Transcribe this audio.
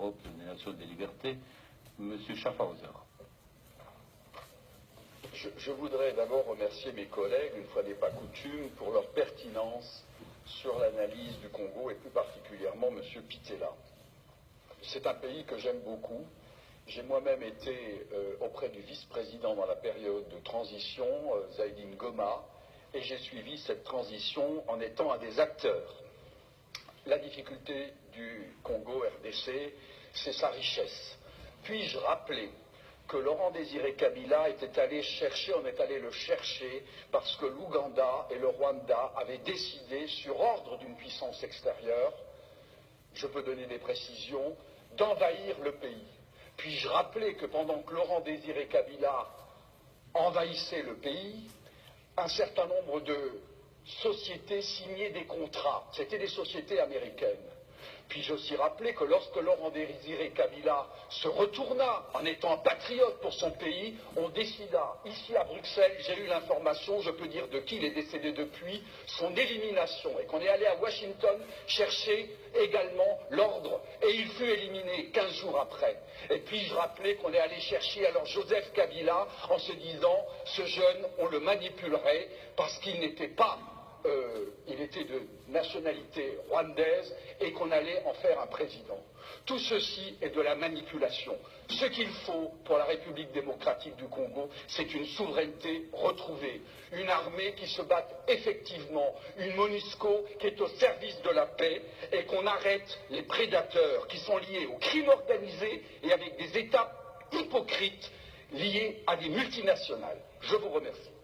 l'Europe des nations et des libertés, M. Schaffhauser. Je voudrais d'abord remercier mes collègues, une fois n'est pas coutume, pour leur pertinence sur l'analyse du Congo et plus particulièrement M. Pittella. C'est un pays que j'aime beaucoup. J'ai moi-même été auprès du vice-président dans la période de transition, Zaïdine Goma, et j'ai suivi cette transition en étant un des acteurs. La difficulté du Congo RDC, c'est sa richesse. Puis-je rappeler que Laurent Désiré Kabila était allé chercher, on est allé le chercher parce que l'Ouganda et le Rwanda avaient décidé, sur ordre d'une puissance extérieure, je peux donner des précisions, d'envahir le pays. Puis-je rappeler que pendant que Laurent Désiré Kabila envahissait le pays, un certain nombre de sociétés signaient des contrats. C'était des sociétés américaines. Puis-je aussi rappeler que lorsque Laurent Désiré Kabila se retourna en étant un patriote pour son pays, on décida, ici à Bruxelles, j'ai eu l'information, je peux dire de qui il est décédé depuis, son élimination, et qu'on est allé à Washington chercher également l'ordre, et il fut éliminé 15 jours après. Et puis-je rappeler qu'on est allé chercher alors Joseph Kabila en se disant, ce jeune, on le manipulerait parce qu'il n'était pas il était de nationalité rwandaise et qu'on allait en faire un président. Tout ceci est de la manipulation. Ce qu'il faut pour la République démocratique du Congo, c'est une souveraineté retrouvée, une armée qui se batte effectivement, une MONUSCO qui est au service de la paix et qu'on arrête les prédateurs qui sont liés au crime organisé et avec des États hypocrites liés à des multinationales. Je vous remercie.